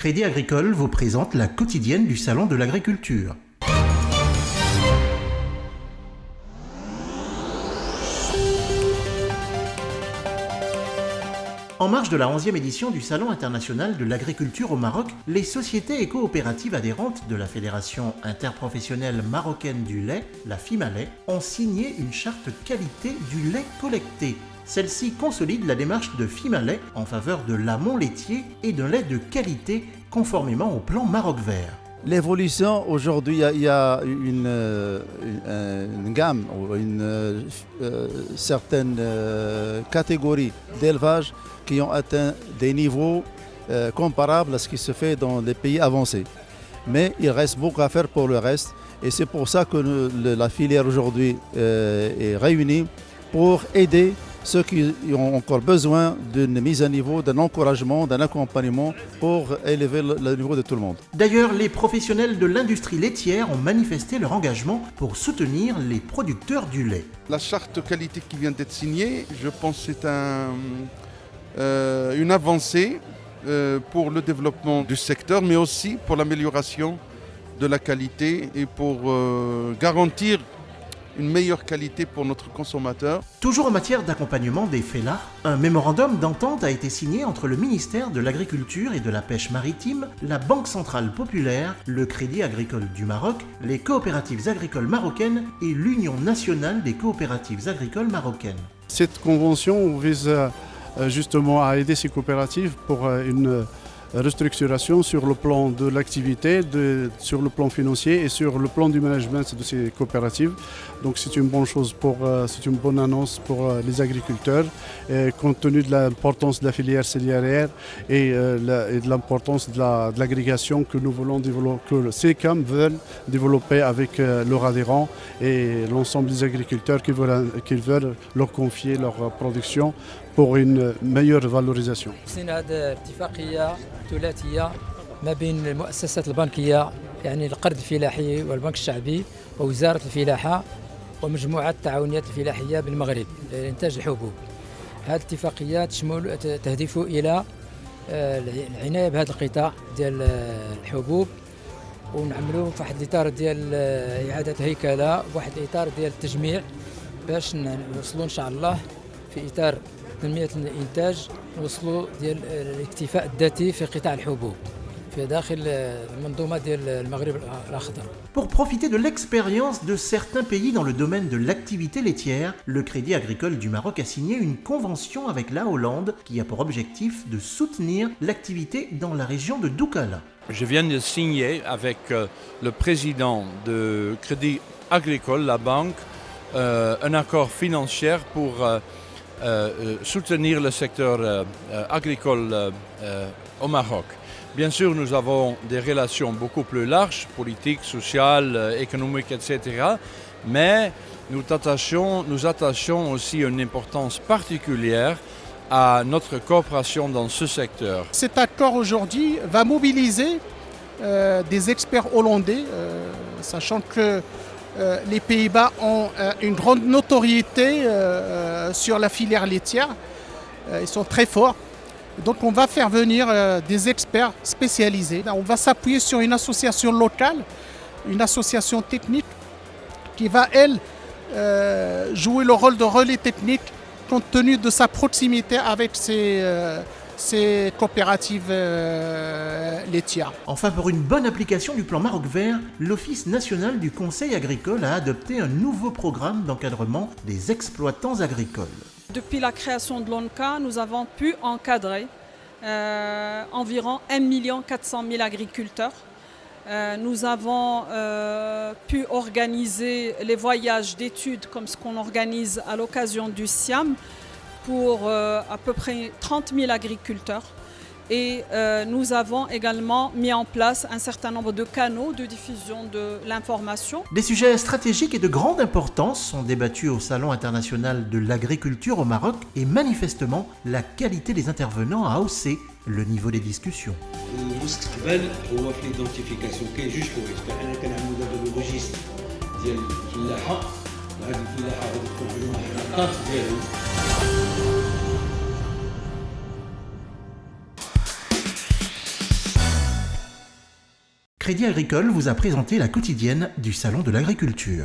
Crédit Agricole vous présente la quotidienne du Salon de l'Agriculture. En marge de la 11e édition du Salon international de l'agriculture au Maroc, les sociétés et coopératives adhérentes de la Fédération interprofessionnelle marocaine du lait, la FIMALAIT, ont signé une charte qualité du lait collecté. Celle-ci consolide la démarche de FIMALAIT en faveur de l'amont laitier et d'un lait de qualité conformément au plan Maroc Vert. L'évolution, aujourd'hui, il y a une gamme ou une certaine catégorie d'élevage qui ont atteint des niveaux comparables à ce qui se fait dans les pays avancés. Mais il reste beaucoup à faire pour le reste et c'est pour ça que la filière aujourd'hui est réunie pour aider ceux qui ont encore besoin d'une mise à niveau, d'un encouragement, d'un accompagnement pour élever le niveau de tout le monde. D'ailleurs, les professionnels de l'industrie laitière ont manifesté leur engagement pour soutenir les producteurs du lait. La charte qualité qui vient d'être signée, je pense que c'est une avancée pour le développement du secteur, mais aussi pour l'amélioration de la qualité et pour garantir une meilleure qualité pour notre consommateur. Toujours en matière d'accompagnement des fellahs, un mémorandum d'entente a été signé entre le ministère de l'Agriculture et de la Pêche maritime, la Banque centrale populaire, le Crédit agricole du Maroc, les coopératives agricoles marocaines et l'Union nationale des coopératives agricoles marocaines. Cette convention vise justement à aider ces coopératives pour une restructuration sur le plan de l'activité, sur le plan financier et sur le plan du management de ces coopératives. Donc c'est une bonne chose, c'est une bonne annonce pour les agriculteurs, compte tenu de l'importance de la filière céréalière et de l'importance de l'agrégation que nous voulons développer, que CECAM veulent développer avec leurs adhérents et l'ensemble des agriculteurs qui veulent leur confier leur production pour une meilleure valorisation. ثلاثية ما بين المؤسسات البنكية يعني القرض الفلاحي والبنك الشعبي ووزارة الفلاحة ومجموعة التعاونيات الفلاحية بالمغرب لإنتاج الحبوب. هذه الاتفاقية تهدف إلى العناية بهذا القطاع ديال الحبوب ونعملوا في واحد الإطار ديال إعادة الهيكلة وواحد الإطار ديال التجميع باش نوصلوا إن شاء الله في إطار تنمية الإنتاج نوصلوا ديال الاكتفاء الذاتي في قطاع الحبوب في داخل المنظومة ديال المغرب الأخضر. Pour profiter de l'expérience de certains pays dans le domaine de l'activité laitière, le Crédit agricole du Maroc a signé une convention avec la Hollande qui a pour objectif de soutenir l'activité dans la région de Doukala. Je viens de signer avec le président de Crédit agricole, la banque, un accord financier pour soutenir le secteur agricole au Maroc. Bien sûr, nous avons des relations beaucoup plus larges, politiques, sociales, économiques, etc. Mais nous attachons aussi une importance particulière à notre coopération dans ce secteur. Cet accord aujourd'hui va mobiliser des experts hollandais, sachant que les Pays-Bas ont une grande notoriété sur la filière laitière. Ils sont très forts. Donc on va faire venir des experts spécialisés. On va s'appuyer sur une association locale, une association technique qui va, elle, jouer le rôle de relais technique compte tenu de sa proximité avec ces coopératives laitières. Enfin, pour une bonne application du plan Maroc Vert, l'Office national du conseil agricole a adopté un nouveau programme d'encadrement des exploitants agricoles. Depuis la création de l'ONCA, nous avons pu encadrer environ 1 400 000 agriculteurs. Nous avons pu organiser les voyages d'études comme ce qu'on organise à l'occasion du SIAM pour à peu près 30 000 agriculteurs. Et nous avons également mis en place un certain nombre de canaux de diffusion de l'information. Des sujets stratégiques et de grande importance sont débattus au Salon international de l'agriculture au Maroc et manifestement, la qualité des intervenants a haussé le niveau des discussions. المستقبل هو في الايدنتيفيكاسيون كاين جوج حوايج انا كنعملوا دابا لو ريجيستر ديال الفلاحه وهذه الفلاحه غادي تكون عندهم العلاقات ديالهم Crédit Agricole vous a présenté la quotidienne du Salon de l'agriculture.